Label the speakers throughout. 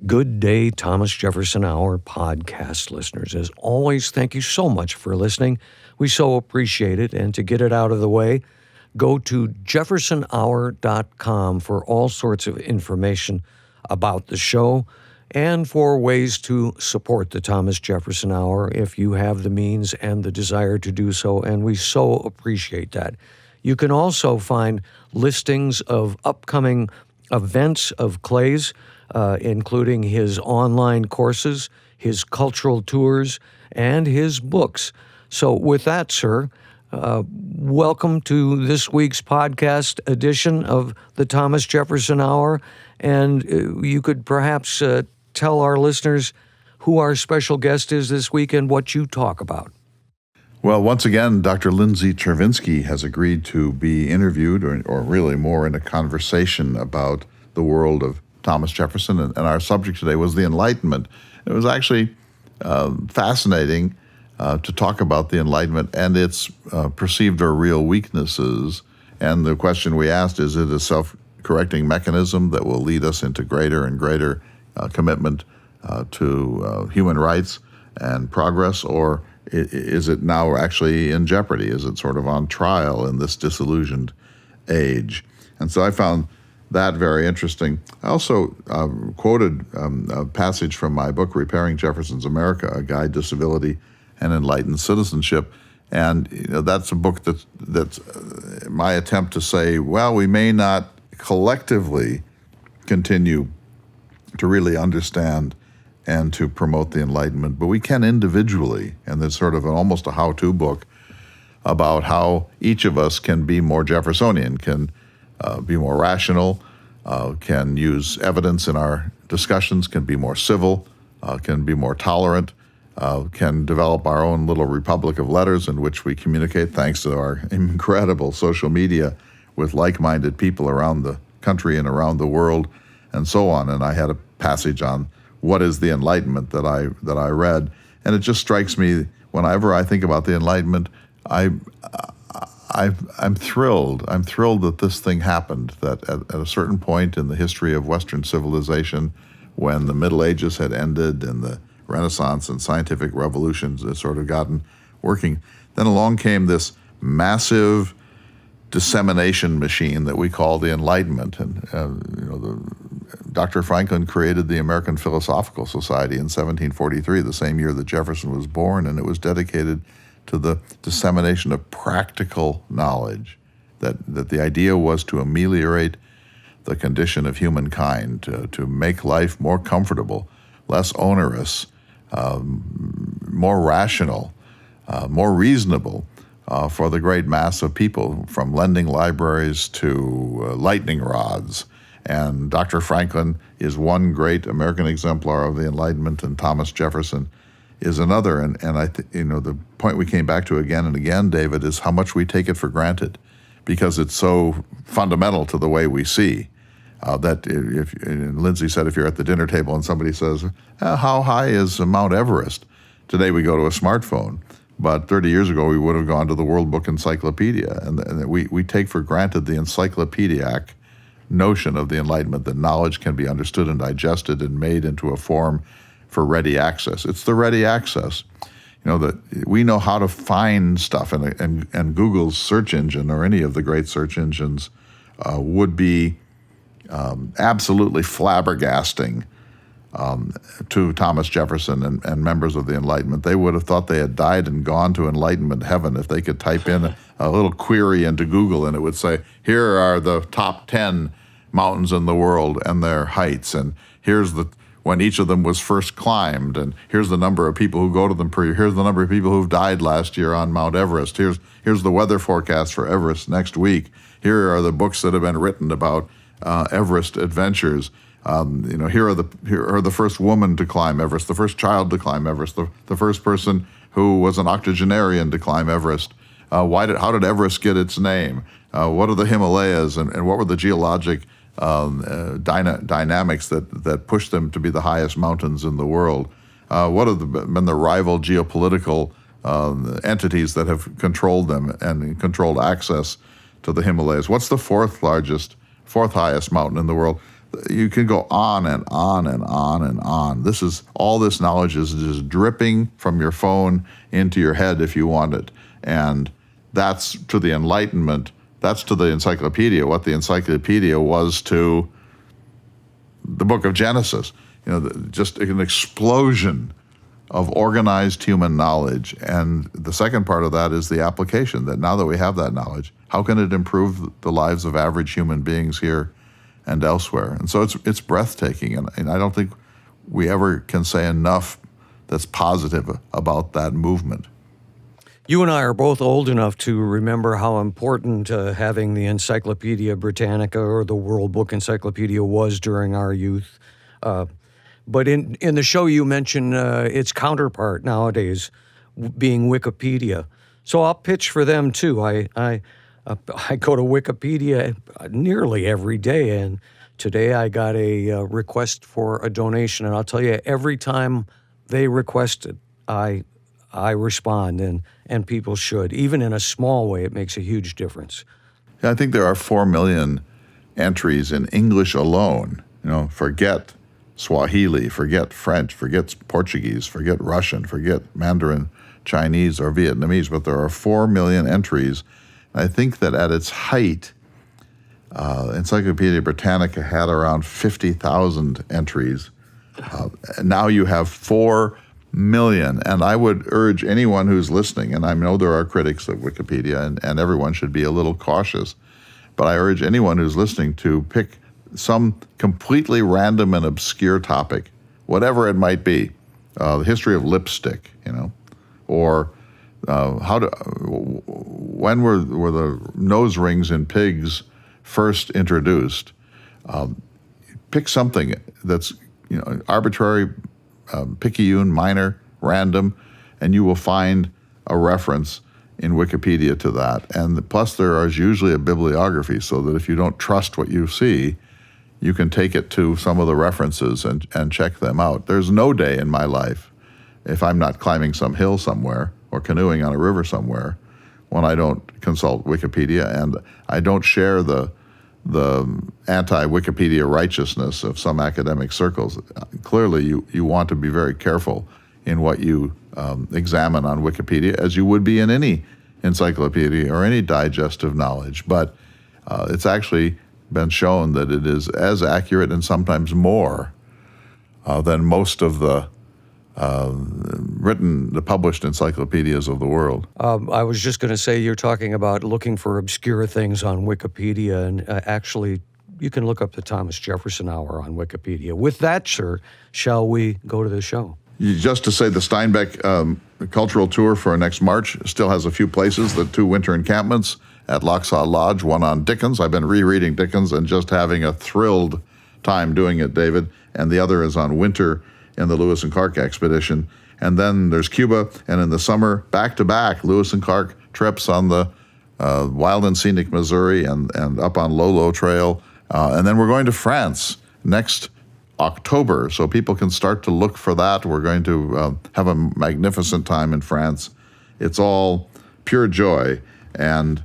Speaker 1: Good day, Thomas Jefferson Hour podcast listeners. As always, thank you so much for listening. We so appreciate it. And to get it out of the way, go to jeffersonhour.com for all sorts of information about the show and for ways to support the Thomas Jefferson Hour if you have the means and the desire to do so, and we so appreciate that. You can also find listings of upcoming events of Clay's, including his online courses, his cultural tours, and his books. So with that, sir, welcome to this week's podcast edition of the Thomas Jefferson Hour. And you could perhaps tell our listeners who our special guest is this week and what you talk about.
Speaker 2: Well, once again, Dr. Lindsay Chervinsky has agreed to be interviewed, or really more in a conversation about the world of Thomas Jefferson, and our subject today was the Enlightenment. It was actually fascinating to talk about the Enlightenment and its perceived or real weaknesses. And the question we asked, is it a self-correcting mechanism that will lead us into greater and greater commitment to human rights and progress, or is it now actually in jeopardy? Is it sort of on trial in this disillusioned age? And so I found that very interesting. I also quoted a passage from my book, Repairing Jefferson's America, A Guide to Civility and Enlightened Citizenship. And that's a book that's my attempt to say, well, we may not collectively continue to really understand and to promote the Enlightenment, but we can individually. And there's sort of almost a how-to book about how each of us can be more Jeffersonian, can be more rational, can use evidence in our discussions, can be more civil, can be more tolerant, can develop our own little republic of letters in which we communicate thanks to our incredible social media with like-minded people around the country and around the world and so on. And I had a passage on what is the Enlightenment that I read. And it just strikes me, whenever I think about the Enlightenment, I'm thrilled. I'm thrilled that this thing happened, that at a certain point in the history of Western civilization, when the Middle Ages had ended and the Renaissance and scientific revolutions had sort of gotten working, then along came this massive dissemination machine that we call the Enlightenment. And Dr. Franklin created the American Philosophical Society in 1743, the same year that Jefferson was born, and it was dedicated to the dissemination of practical knowledge, that the idea was to ameliorate the condition of humankind, to make life more comfortable, less onerous, more rational, more reasonable for the great mass of people, from lending libraries to lightning rods. And Dr. Franklin is one great American exemplar of the Enlightenment, and Thomas Jefferson is another. And the point we came back to again and again, David, is how much we take it for granted, because it's so fundamental to the way we see. That if Lindsay said, if you're at the dinner table and somebody says, how high is Mount Everest? Today we go to a smartphone. But 30 years ago, we would have gone to the World Book Encyclopedia. And we take for granted the encyclopedic notion of the Enlightenment, that knowledge can be understood and digested and made into a form for ready access. It's the ready access. That we know how to find stuff, and Google's search engine, or any of the great search engines, would be absolutely flabbergasting to Thomas Jefferson and members of the Enlightenment. They would have thought they had died and gone to Enlightenment heaven if they could type in a little query into Google, and it would say, here are the top 10 mountains in the world and their heights, and here's when each of them was first climbed, and here's the number of people who go to them per year, here's the number of people who've died last year on Mount Everest, here's the weather forecast for Everest next week, here are the books that have been written about Everest adventures. Here are the first woman to climb Everest, the first child to climb Everest, the first person who was an octogenarian to climb Everest. How did Everest get its name? What are the Himalayas, and what were the geologic dynamics that pushed them to be the highest mountains in the world? What have been the rival geopolitical entities that have controlled them and controlled access to the Himalayas? What's the fourth highest mountain in the world? You can go on and on and on and on. All this knowledge is just dripping from your phone into your head if you want it. And that's to the Enlightenment, that's to the Encyclopedia, what the Encyclopedia was to the book of Genesis. Just an explosion of organized human knowledge. And the second part of that is the application, that now that we have that knowledge, how can it improve the lives of average human beings here and elsewhere? And so it's breathtaking. And I don't think we ever can say enough that's positive about that movement.
Speaker 1: You and I are both old enough to remember how important having the Encyclopedia Britannica or the World Book Encyclopedia was during our youth. But in the show you mentioned its counterpart nowadays being Wikipedia. So I'll pitch for them too. I go to Wikipedia nearly every day, and today I got a request for a donation, and I'll tell you, every time they request it, I respond, and people should. Even in a small way, it makes a huge difference.
Speaker 2: Yeah, I think there are 4 million entries in English alone. Forget Swahili, forget French, forget Portuguese, forget Russian, forget Mandarin, Chinese, or Vietnamese, but there are 4 million entries. And I think that at its height, Encyclopedia Britannica had around 50,000 entries. Now you have 4 million. And I would urge anyone who's listening, and I know there are critics of Wikipedia, and everyone should be a little cautious, but I urge anyone who's listening to pick some completely random and obscure topic, whatever it might be, the history of lipstick, or when were the nose rings in pigs first introduced? Pick something that's arbitrary, picayune, minor, random, and you will find a reference in Wikipedia to that. And plus there is usually a bibliography, so that if you don't trust what you see, you can take it to some of the references and check them out. There's no day in my life, if I'm not climbing some hill somewhere or canoeing on a river somewhere, when I don't consult Wikipedia, and I don't share the anti-Wikipedia righteousness of some academic circles. Clearly, you want to be very careful in what you examine on Wikipedia, as you would be in any encyclopedia or any digest of knowledge. But it's actually been shown that it is as accurate and sometimes more than most of the published encyclopedias of the world.
Speaker 1: I was just going to say, you're talking about looking for obscure things on Wikipedia, and actually, you can look up the Thomas Jefferson Hour on Wikipedia. With that, sir, shall we go to the show?
Speaker 2: Just to say, the Steinbeck cultural tour for next March still has a few places, the 2 winter encampments at Lochsaw Lodge, one on Dickens. I've been rereading Dickens and just having a thrilled time doing it, David. And the other is on winter in the Lewis and Clark expedition. And then there's Cuba, and in the summer, back-to-back Lewis and Clark trips on the Wild and Scenic Missouri and up on Lolo Trail. And then we're going to France next October, so people can start to look for that. We're going to have a magnificent time in France. It's all pure joy, and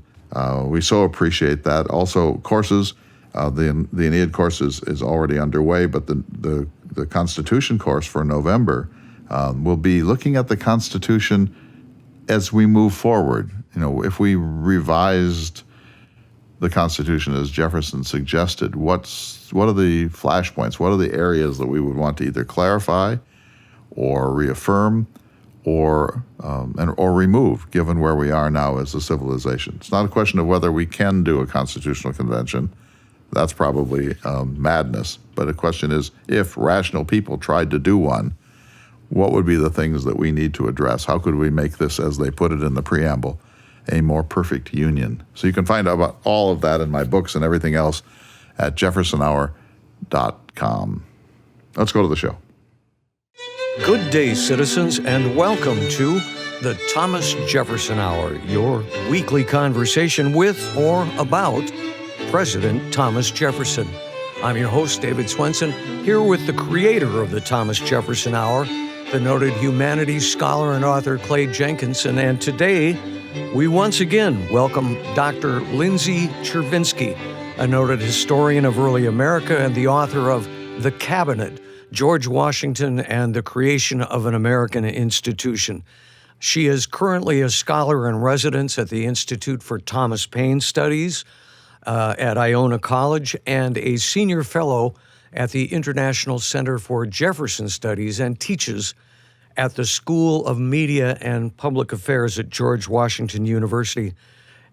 Speaker 2: we so appreciate that. Also, courses, the Aeneid course is already underway, but the Constitution course for November will be looking at the Constitution as we move forward. If we revised the Constitution as Jefferson suggested, what are the flashpoints? What are the areas that we would want to either clarify or reaffirm or remove, given where we are now as a civilization? It's not a question of whether we can do a constitutional convention. That's probably madness. But the question is, if rational people tried to do one, what would be the things that we need to address? How could we make this, as they put it in the preamble, a more perfect union? So you can find out about all of that in my books and everything else at jeffersonhour.com. Let's go to the show.
Speaker 1: Good day, citizens, and welcome to the Thomas Jefferson Hour, your weekly conversation with or about President Thomas Jefferson. I'm your host, David Swenson, here with the creator of the Thomas Jefferson Hour, the noted humanities scholar and author Clay Jenkinson, and today we once again welcome Dr. Lindsay Chervinsky, a noted historian of early America and the author of The Cabinet, George Washington and the Creation of an American Institution. She is currently a scholar in residence at the Institute for Thomas Paine Studies at Iona College and a senior fellow at the International Center for Jefferson Studies and teaches at the School of Media and Public Affairs at George Washington University.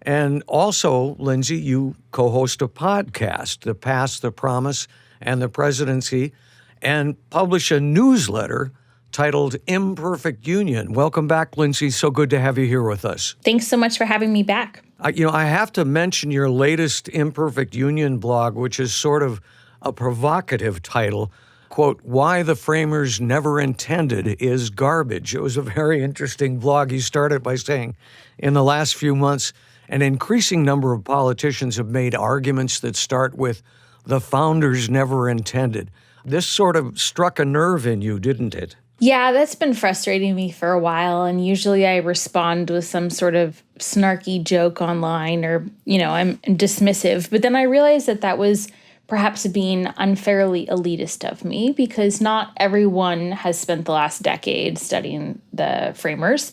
Speaker 1: And also, Lindsay, you co-host a podcast, The Past, the Promise, and the Presidency, and publish a newsletter titled Imperfect Union. Welcome back, Lindsay. So good to have you here with us.
Speaker 3: Thanks so much for having me back.
Speaker 1: I have to mention your latest Imperfect Union blog, which is sort of a provocative title, quote, Why the Framers Never Intended is Garbage. It was a very interesting blog. You started by saying, in the last few months, an increasing number of politicians have made arguments that start with, the founders never intended. This sort of struck a nerve in you, didn't it?
Speaker 3: Yeah, that's been frustrating me for a while. And usually I respond with some sort of snarky joke online or, I'm dismissive. But then I realized that was perhaps being unfairly elitist of me because not everyone has spent the last decade studying the framers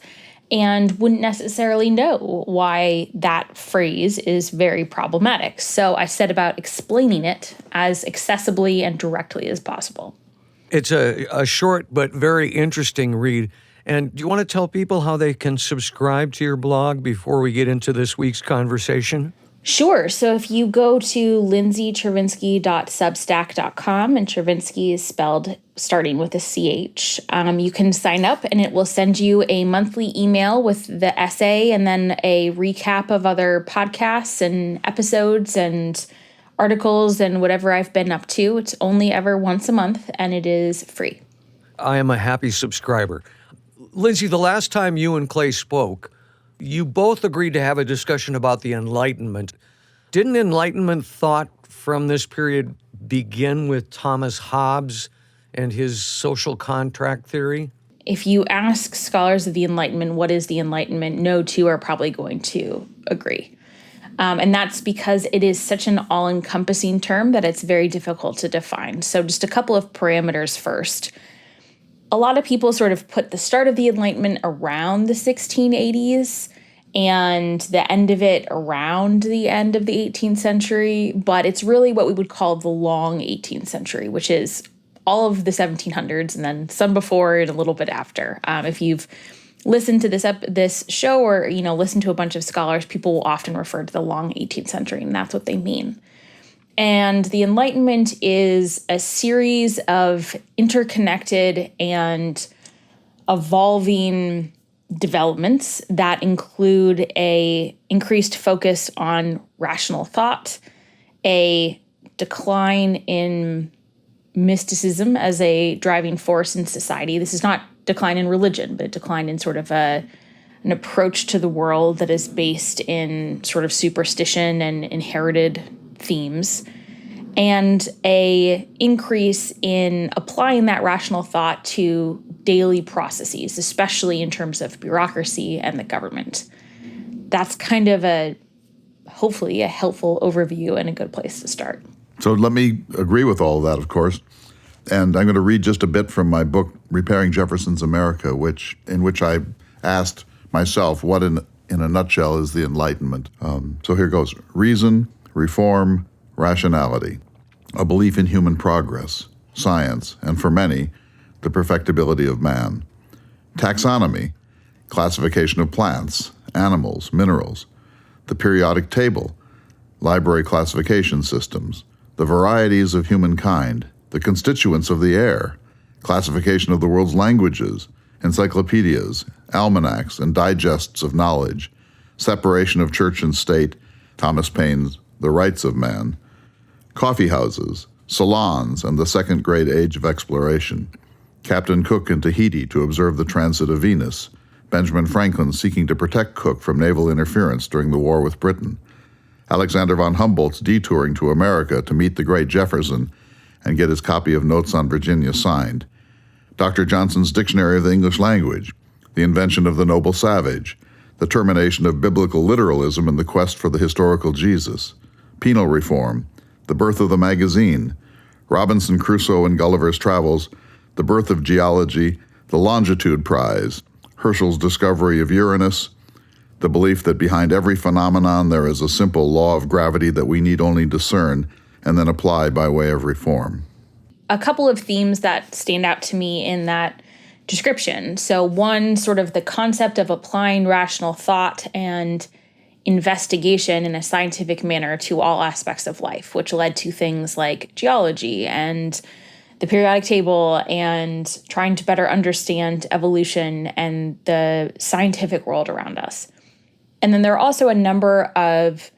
Speaker 3: and wouldn't necessarily know why that phrase is very problematic. So I set about explaining it as accessibly and directly as possible.
Speaker 1: It's a short but very interesting read. And do you want to tell people how they can subscribe to your blog before we get into this week's conversation?
Speaker 3: Sure. So if you go to lindsaychervinsky.substack.com, and Chervinsky is spelled starting with a CH, you can sign up and it will send you a monthly email with the essay and then a recap of other podcasts and episodes and articles and whatever I've been up to. It's only ever once a month and it is free.
Speaker 1: I am a happy subscriber. Lindsay, the last time you and Clay spoke, you both agreed to have a discussion about the Enlightenment. Didn't Enlightenment thought from this period begin with Thomas Hobbes and his social contract theory?
Speaker 3: If you ask scholars of the Enlightenment, what is the Enlightenment? No two are probably going to agree. And that's because it is such an all-encompassing term that it's very difficult to define. So just a couple of parameters first. A lot of people sort of put the start of the Enlightenment around the 1680s and the end of it around the end of the 18th century, but it's really what we would call the long 18th century, which is all of the 1700s and then some before and a little bit after. If you've listened to this show or, listen to a bunch of scholars, people will often refer to the long 18th century, and that's what they mean. And the Enlightenment is a series of interconnected and evolving developments that include a increased focus on rational thought, a decline in mysticism as a driving force in society. This is not decline in religion, but a decline in sort of an approach to the world that is based in sort of superstition and inherited themes, and a increase in applying that rational thought to daily processes, especially in terms of bureaucracy and the government. That's kind of hopefully a helpful overview and a good place to start.
Speaker 2: So let me agree with all of that, of course. And I'm going to read just a bit from my book, Repairing Jefferson's America, in which I asked myself, what in a nutshell is the Enlightenment? So here goes. Reason, reform, rationality, a belief in human progress, science, and for many, the perfectibility of man. Taxonomy, classification of plants, animals, minerals, the periodic table, library classification systems, the varieties of humankind, the constituents of the air, classification of the world's languages, encyclopedias, almanacs, and digests of knowledge, separation of church and state, Thomas Paine's The Rights of Man, coffee houses, salons, and the second great age of exploration, Captain Cook in Tahiti to observe the transit of Venus, Benjamin Franklin seeking to protect Cook from naval interference during the war with Britain, Alexander von Humboldt's detouring to America to meet the great Jefferson and get his copy of Notes on Virginia signed, Dr. Johnson's Dictionary of the English Language, the invention of the noble savage, the termination of biblical literalism in the quest for the historical Jesus, penal reform, the birth of the magazine, Robinson Crusoe and Gulliver's Travels, the birth of geology, the Longitude Prize, Herschel's discovery of Uranus, the belief that behind every phenomenon there is a simple law of gravity that we need only discern and then apply by way of reform.
Speaker 3: A couple of themes that stand out to me in that description. So one, sort of the concept of applying rational thought and investigation in a scientific manner to all aspects of life, which led to things like geology and the periodic table and trying to better understand evolution and the scientific world around us. And then there are also a number of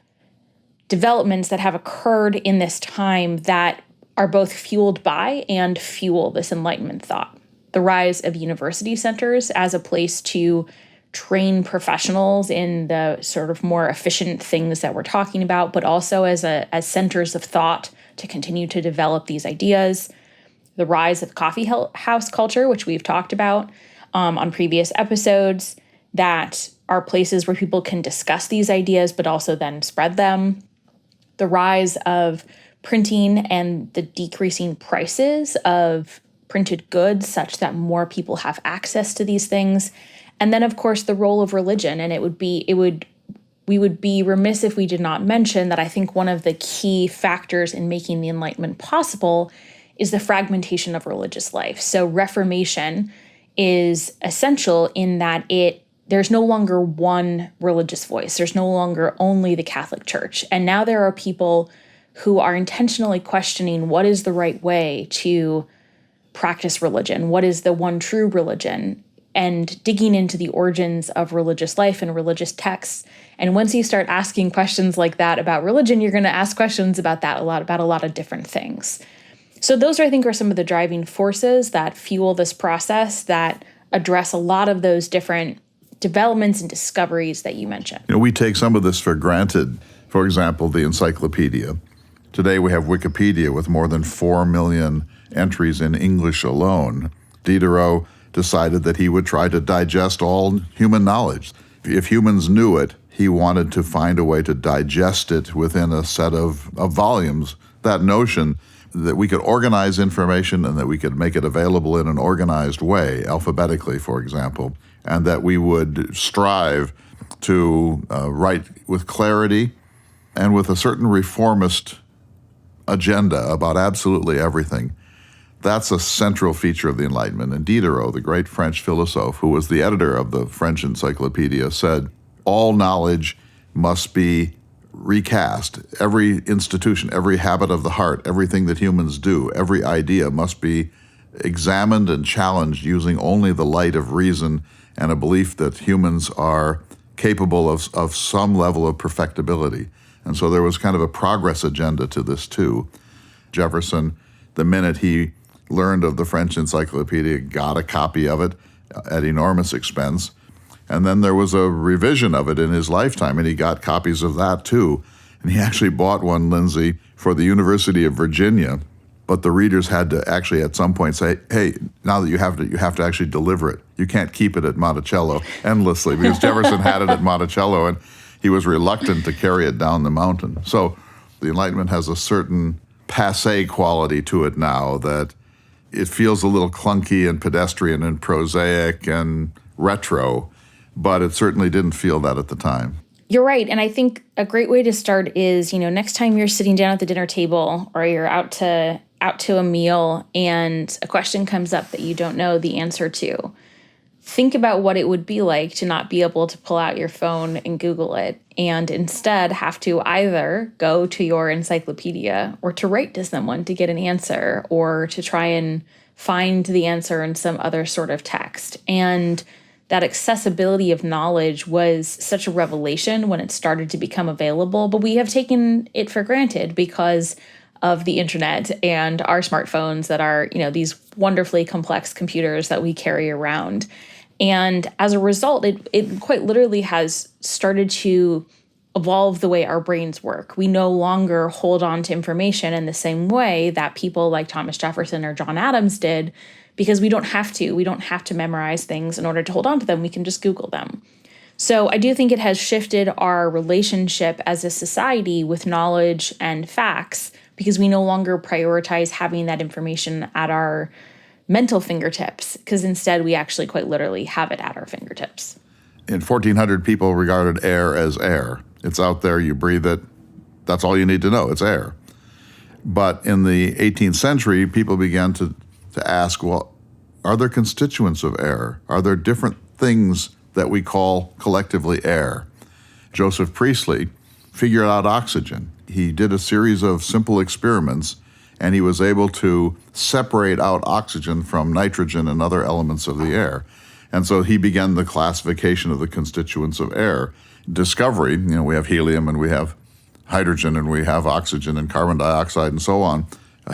Speaker 3: developments that have occurred in this time that are both fueled by and fuel this Enlightenment thought. The rise of university centers as a place to train professionals in the sort of more efficient things that we're talking about, but also as centers of thought to continue to develop these ideas. The rise of coffee house culture, which we've talked about on previous episodes, that are places where people can discuss these ideas, but also then spread them. The rise of printing and the decreasing prices of printed goods such that more people have access to these things. And then, of course, the role of religion. And we would be remiss if we did not mention that I think one of the key factors in making the Enlightenment possible is the fragmentation of religious life. So Reformation is essential in that there's no longer one religious voice. There's no longer only the Catholic Church. And now there are people who are intentionally questioning what is the right way to practice religion, what is the one true religion, and digging into the origins of religious life and religious texts. And once you start asking questions like that about religion, you're going to ask questions about a lot of different things. So those, I think, are some of the driving forces that fuel this process, that address a lot of those different developments and discoveries that you mentioned.
Speaker 2: We take some of this for granted. For example, the Encyclopedia. Today we have Wikipedia with more than 4 million entries in English alone. Diderot decided that he would try to digest all human knowledge. If humans knew it, he wanted to find a way to digest it within a set of volumes. That notion that we could organize information and that we could make it available in an organized way, alphabetically, for example, and that we would strive to write with clarity and with a certain reformist agenda about absolutely everything. That's a central feature of the Enlightenment. And Diderot, the great French philosopher who was the editor of the French Encyclopedia, said, all knowledge must be recast. Every institution, every habit of the heart, everything that humans do, every idea must be examined and challenged using only the light of reason and a belief that humans are capable of some level of perfectibility. And so there was kind of a progress agenda to this too. Jefferson, the minute he learned of the French Encyclopedia, got a copy of it at enormous expense. And then there was a revision of it in his lifetime, and he got copies of that too. And he actually bought one, Lindsay, for the University of Virginia. But the readers had to actually at some point say, hey, now that you have to actually deliver it. You can't keep it at Monticello endlessly, because Jefferson had it at Monticello, and he was reluctant to carry it down the mountain. So the Enlightenment has a certain passé quality to it now that it feels a little clunky and pedestrian and prosaic and retro, but it certainly didn't feel that at the time.
Speaker 3: You're right. And I think a great way to start is, next time you're sitting down at the dinner table or you're out to a meal and a question comes up that you don't know the answer to, think about what it would be like to not be able to pull out your phone and Google it, and instead have to either go to your encyclopedia or to write to someone to get an answer or to try and find the answer in some other sort of text. And that accessibility of knowledge was such a revelation when it started to become available, but we have taken it for granted because of the internet and our smartphones that are, these wonderfully complex computers that we carry around. And as a result, it quite literally has started to evolve the way our brains work. We no longer hold on to information in the same way that people like Thomas Jefferson or John Adams did, because we don't have to. We don't have to memorize things in order to hold on to them. We can just Google them. So I do think it has shifted our relationship as a society with knowledge and facts because we no longer prioritize having that information at our mental fingertips, because instead we actually quite literally have it at our fingertips.
Speaker 2: In 1400, people regarded air as air. It's out there, you breathe it, that's all you need to know, it's air. But in the 18th century, people began to ask, well, are there constituents of air? Are there different things that we call collectively air? Joseph Priestley figured out oxygen. He did a series of simple experiments, and he was able to separate out oxygen from nitrogen and other elements of the air. And so he began the classification of the constituents of air. Discovery, we have helium and we have hydrogen and we have oxygen and carbon dioxide and so on.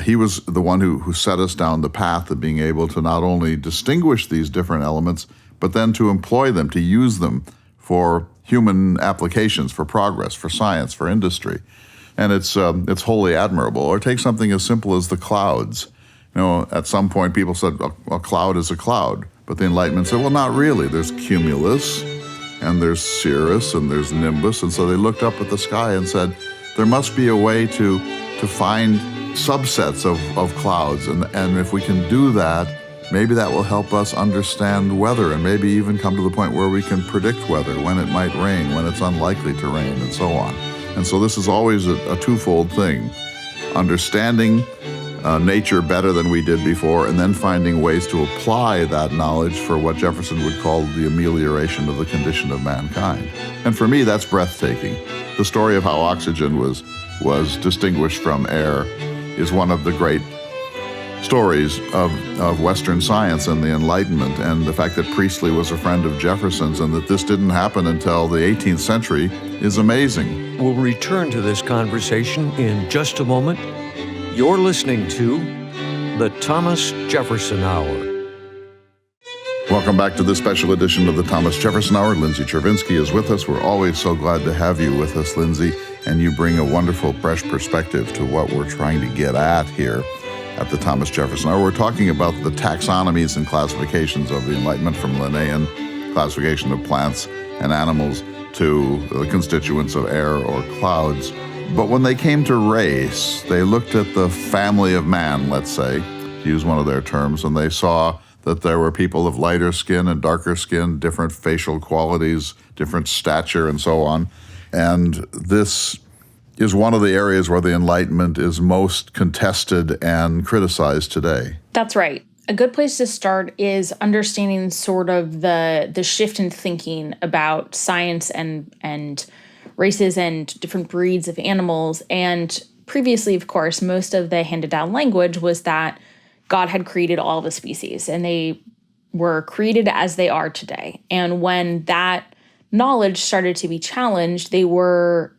Speaker 2: He was the one who set us down the path of being able to not only distinguish these different elements, but then to employ them, to use them for human applications, for progress, for science, for industry. And it's wholly admirable. Or take something as simple as the clouds. At some point people said, a cloud is a cloud. But the Enlightenment said, well, not really. There's cumulus, and there's cirrus, and there's nimbus. And so they looked up at the sky and said, there must be a way to find subsets of clouds. And if we can do that, maybe that will help us understand weather, and maybe even come to the point where we can predict weather, when it might rain, when it's unlikely to rain, and so on. And so this is always a twofold thing: understanding nature better than we did before, and then finding ways to apply that knowledge for what Jefferson would call the amelioration of the condition of mankind. And for me, that's breathtaking. The story of how oxygen was distinguished from air is one of the great stories of Western science and the Enlightenment, and the fact that Priestley was a friend of Jefferson's and that this didn't happen until the 18th century is amazing.
Speaker 1: We'll return to this conversation in just a moment. You're listening to the Thomas Jefferson Hour.
Speaker 2: Welcome back to this special edition of the Thomas Jefferson Hour. Lindsay Chervinsky is with us. We're always so glad to have you with us, Lindsay, and you bring a wonderful, fresh perspective to what we're trying to get at here at the Thomas Jefferson Hour. We're talking about the taxonomies and classifications of the Enlightenment, from Linnaean classification of plants and animals to the constituents of air or clouds. But when they came to race, they looked at the family of man, let's say, to use one of their terms, and they saw that there were people of lighter skin and darker skin, different facial qualities, different stature, and so on. And this is one of the areas where the Enlightenment is most contested and criticized today.
Speaker 3: That's right. A good place to start is understanding sort of the shift in thinking about science and races and different breeds of animals. And previously, of course, most of the handed down language was that God had created all the species, and they were created as they are today. And when that knowledge started to be challenged, they were,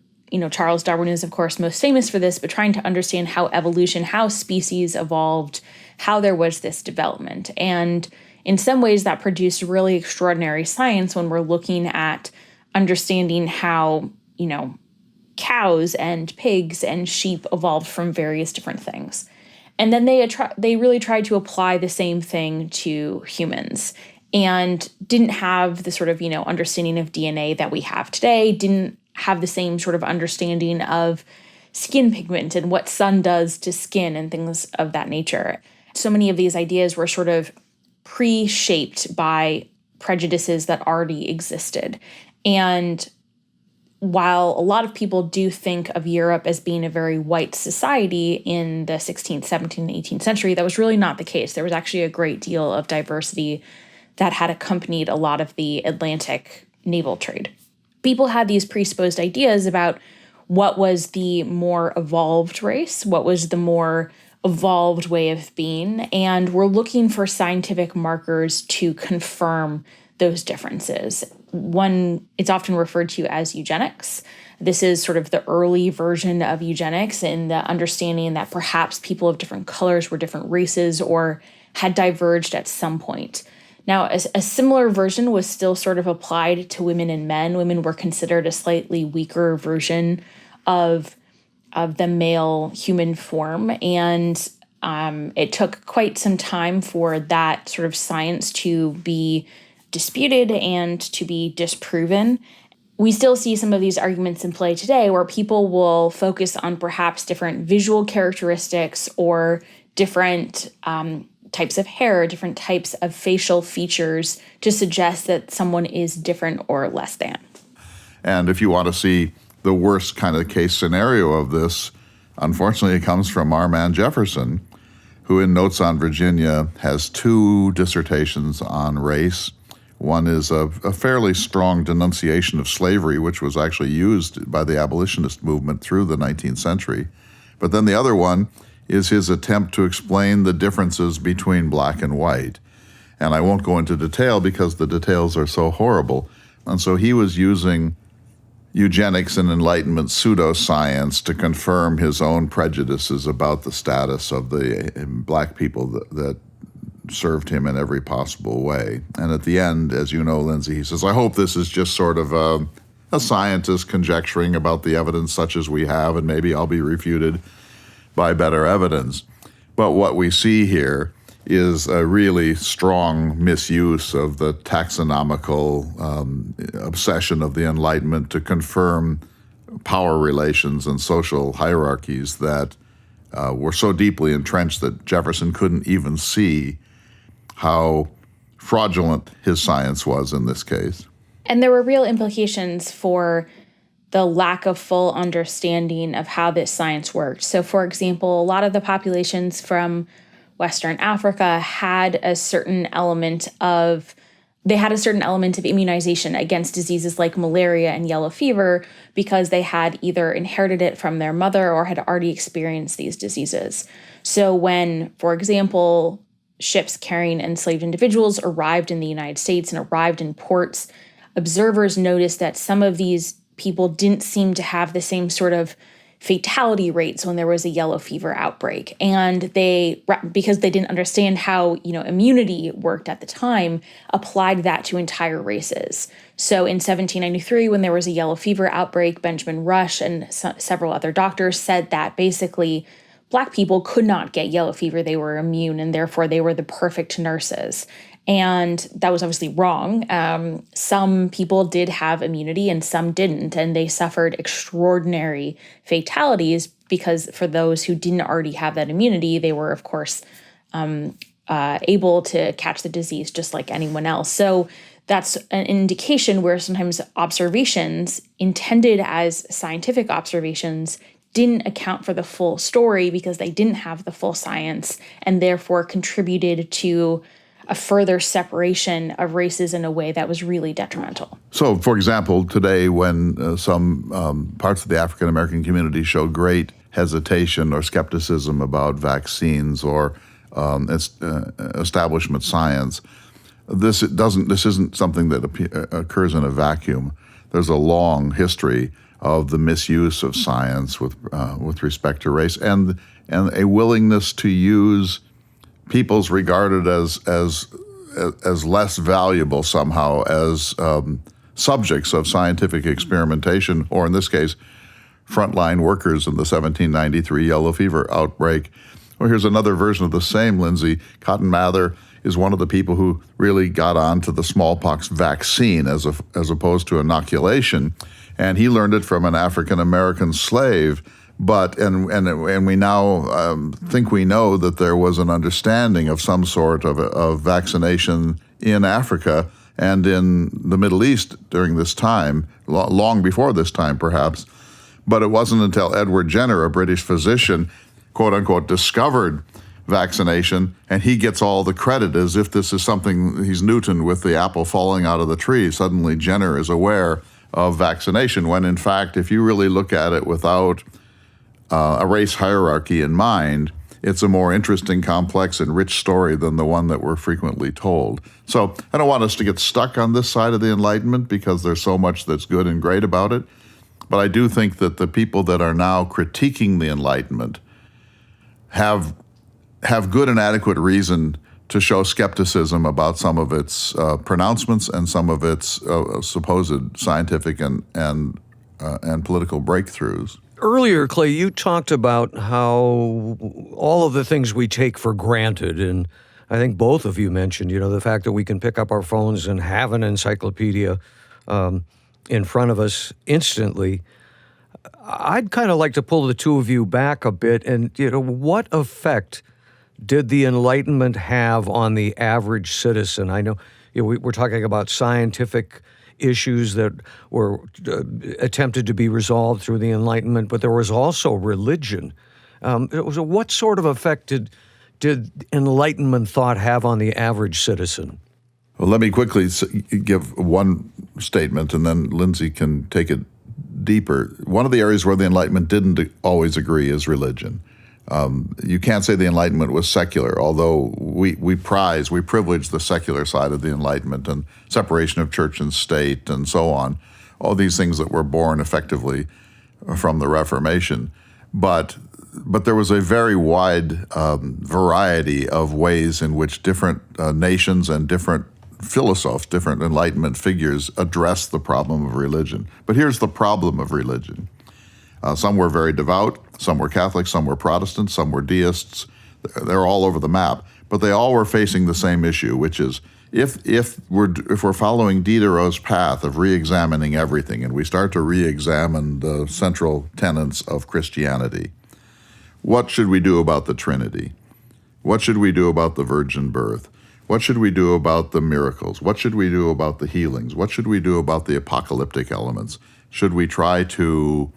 Speaker 3: Charles Darwin is, of course, most famous for this, but trying to understand how evolution, how species evolved, how there was this development. And in some ways, that produced really extraordinary science when we're looking at understanding how, cows and pigs and sheep evolved from various different things. And then they really tried to apply the same thing to humans, and didn't have the sort of, understanding of DNA that we have today, didn't have the same sort of understanding of skin pigment and what sun does to skin and things of that nature. So many of these ideas were sort of pre-shaped by prejudices that already existed. And while a lot of people do think of Europe as being a very white society in the 16th, 17th, and 18th century, that was really not the case. There was actually a great deal of diversity that had accompanied a lot of the Atlantic naval trade. People had these presupposed ideas about what was the more evolved race, what was the more evolved way of being, and we're looking for scientific markers to confirm those differences. One, it's often referred to as eugenics. This is sort of the early version of eugenics, in the understanding that perhaps people of different colors were different races or had diverged at some point. Now, a similar version was still sort of applied to women and men. Women were considered a slightly weaker version of the male human form, and it took quite some time for that sort of science to be disputed and to be disproven. We still see some of these arguments in play today where people will focus on perhaps different visual characteristics or different types of hair, different types of facial features to suggest that someone is different or less than.
Speaker 2: And if you want to see the worst kind of case scenario of this, unfortunately, it comes from our man Jefferson, who in Notes on Virginia has 2 dissertations on race. One is a fairly strong denunciation of slavery, which was actually used by the abolitionist movement through the 19th century. But then the other one is his attempt to explain the differences between black and white. And I won't go into detail because the details are so horrible. And so he was using eugenics and Enlightenment pseudoscience to confirm his own prejudices about the status of the black people that served him in every possible way. And at the end, as you know, Lindsay, he says, I hope this is just sort of a scientist conjecturing about the evidence such as we have, and maybe I'll be refuted by better evidence. But what we see here is a really strong misuse of the taxonomical obsession of the Enlightenment to confirm power relations and social hierarchies that were so deeply entrenched that Jefferson couldn't even see how fraudulent his science was in this case.
Speaker 3: And there were real implications for the lack of full understanding of how this science worked. So, for example, a lot of the populations from Western Africa had a certain element of immunization against diseases like malaria and yellow fever because they had either inherited it from their mother or had already experienced these diseases. So when, for example, ships carrying enslaved individuals arrived in the United States and arrived in ports, observers noticed that some of these people didn't seem to have the same sort of fatality rates when there was a yellow fever outbreak. And because they didn't understand how, immunity worked at the time, applied that to entire races. So in 1793, when there was a yellow fever outbreak, Benjamin Rush and several other doctors said that basically Black people could not get yellow fever. They were immune, and therefore they were the perfect nurses. And that was obviously wrong. Some people did have immunity and some didn't, and they suffered extraordinary fatalities because for those who didn't already have that immunity, they were, of course, able to catch the disease just like anyone else. So that's an indication where sometimes observations intended as scientific observations didn't account for the full story because they didn't have the full science and therefore contributed to a further separation of races in a way that was really detrimental.
Speaker 2: So, for example, today when some parts of the African American community show great hesitation or skepticism about vaccines or establishment science, this isn't something that occurs in a vacuum. There's a long history of the misuse of science with respect to race and a willingness to use peoples regarded as less valuable somehow as subjects of scientific experimentation, or in this case, frontline workers in the 1793 yellow fever outbreak. Well, here's another version of the same, Lindsay. Cotton Mather is one of the people who really got on to the smallpox vaccine as opposed to inoculation, and he learned it from an African American slave. But and we now think we know that there was an understanding of some sort of vaccination in Africa and in the Middle East during this time, long before this time perhaps. But it wasn't until Edward Jenner, a British physician, quote unquote, discovered vaccination, and he gets all the credit as if this is something, he's Newton with the apple falling out of the tree. Suddenly Jenner is aware of vaccination, when in fact, if you really look at it without a race hierarchy in mind, it's a more interesting, complex, and rich story than the one that we're frequently told. So I don't want us to get stuck on this side of the Enlightenment because there's so much that's good and great about it. But I do think that the people that are now critiquing the Enlightenment have good and adequate reason to show skepticism about some of its pronouncements and some of its supposed scientific and political breakthroughs.
Speaker 1: Earlier, Clay, you talked about how all of the things we take for granted in I think both of you mentioned, the fact that we can pick up our phones and have an encyclopedia in front of us instantly. I'd kind of like to pull the two of you back a bit and, what effect did the Enlightenment have on the average citizen? I know we're talking about scientific issues that were attempted to be resolved through the Enlightenment, but there was also religion. What sort of effect did Enlightenment thought have on the average citizen?
Speaker 2: Well, let me quickly give one statement, and then Lindsay can take it deeper. One of the areas where the Enlightenment didn't always agree is religion. You can't say the Enlightenment was secular, although we privilege the secular side of the Enlightenment and separation of church and state and so on, all these things that were born effectively from the Reformation. But there was a very wide variety of ways in which different nations and different philosophers, different Enlightenment figures addressed the problem of religion. But here's the problem of religion. Some were very devout, some were Catholic, some were Protestant, some were deists. They're all over the map, but they all were facing the same issue, which is if we're following Diderot's path of re-examining everything, and we start to re-examine the central tenets of Christianity, what should we do about the Trinity? What should we do about the virgin birth? What should we do about the miracles? What should we do about the healings? What should we do about the apocalyptic elements? Should we try to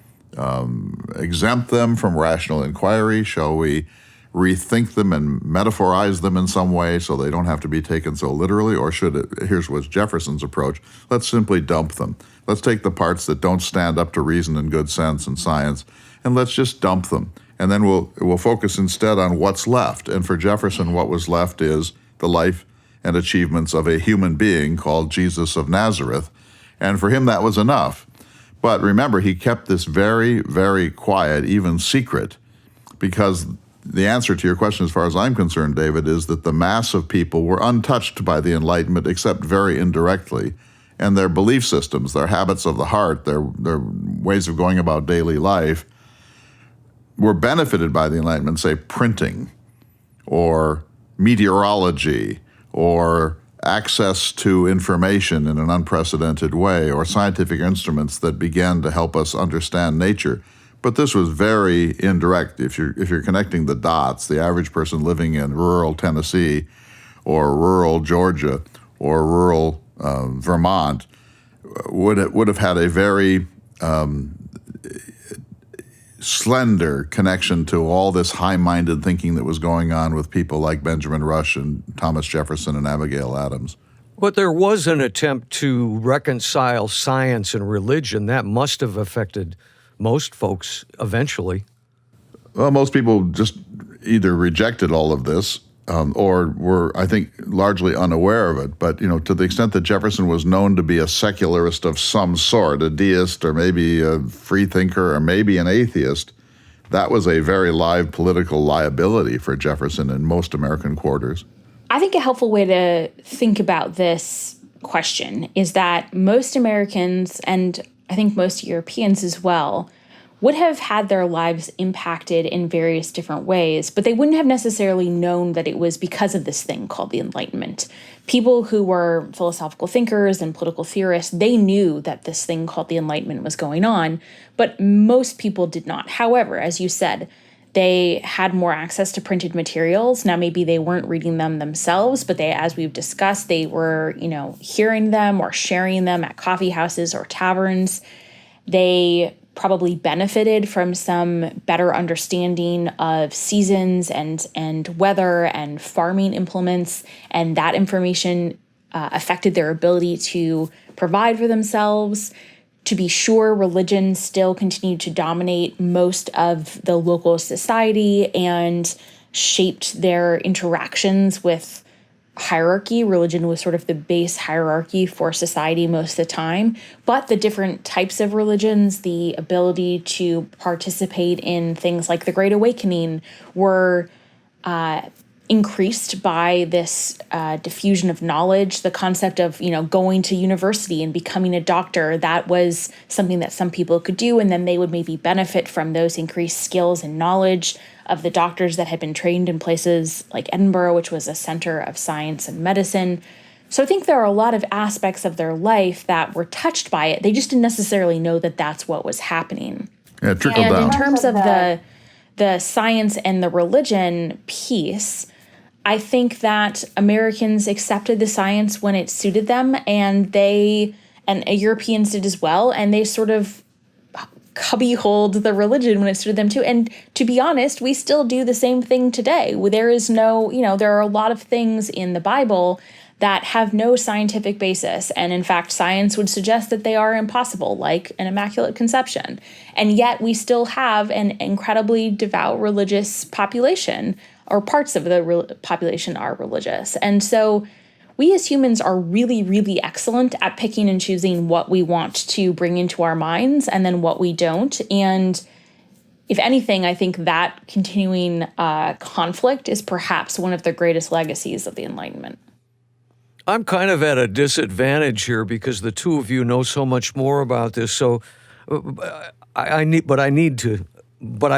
Speaker 2: exempt them from rational inquiry? Shall we rethink them and metaphorize them in some way so they don't have to be taken so literally? Or here's what's Jefferson's approach, let's simply dump them. Let's take the parts that don't stand up to reason and good sense and science, and let's just dump them. And then we'll focus instead on what's left. And for Jefferson, what was left is the life and achievements of a human being called Jesus of Nazareth. And for him, that was enough. But remember, he kept this very, very quiet, even secret, because the answer to your question, as far as I'm concerned, David, is that the mass of people were untouched by the Enlightenment, except very indirectly. And their belief systems, their habits of the heart, their ways of going about daily life were benefited by the Enlightenment, say printing or meteorology or access to information in an unprecedented way, or scientific instruments that began to help us understand nature. But this was very indirect. If you're connecting the dots, the average person living in rural Tennessee or rural Georgia or rural Vermont would have had a very slender connection to all this high-minded thinking that was going on with people like Benjamin Rush and Thomas Jefferson and Abigail Adams.
Speaker 1: But there was an attempt to reconcile science and religion. That must have affected most folks eventually.
Speaker 2: Well, most people just either rejected all of this or were, I think, largely unaware of it. But, to the extent that Jefferson was known to be a secularist of some sort, a deist or maybe a free thinker or maybe an atheist, that was a very live political liability for Jefferson in most American quarters.
Speaker 3: I think a helpful way to think about this question is that most Americans, and I think most Europeans as well, would have had their lives impacted in various different ways, but they wouldn't have necessarily known that it was because of this thing called the Enlightenment. People who were philosophical thinkers and political theorists, they knew that this thing called the Enlightenment was going on, but most people did not. However, as you said, they had more access to printed materials. Now, maybe they weren't reading them themselves, but they, as we've discussed, they were, hearing them or sharing them at coffee houses or taverns. They probably benefited from some better understanding of seasons and weather and farming implements, and that information affected their ability to provide for themselves. To be sure, religion still continued to dominate most of the local society and shaped their interactions with hierarchy. Religion was sort of the base hierarchy for society most of the time. But the different types of religions, the ability to participate in things like the Great Awakening, were increased by this diffusion of knowledge. The concept of, going to university and becoming a doctor, that was something that some people could do, and then they would maybe benefit from those increased skills and knowledge of the doctors that had been trained in places like Edinburgh, which was a center of science and medicine. So I think there are a lot of aspects of their life that were touched by it. They just didn't necessarily know that that's what was happening.
Speaker 2: Yeah, trickle
Speaker 3: And
Speaker 2: down.
Speaker 3: in terms of the science and the religion piece, I think that Americans accepted the science when it suited them, and Europeans did as well, and they sort of cubbyholed the religion when it suited them too. And to be honest, we still do the same thing today. There are a lot of things in the Bible that have no scientific basis. And in fact, science would suggest that they are impossible, like an immaculate conception. And yet we still have an incredibly devout religious population, or parts of the population are religious. And so we as humans are really, really excellent at picking and choosing what we want to bring into our minds and then what we don't. And if anything, I think that continuing conflict is perhaps one of the greatest legacies of the Enlightenment.
Speaker 1: I'm kind of at a disadvantage here because the two of you know so much more about this. So I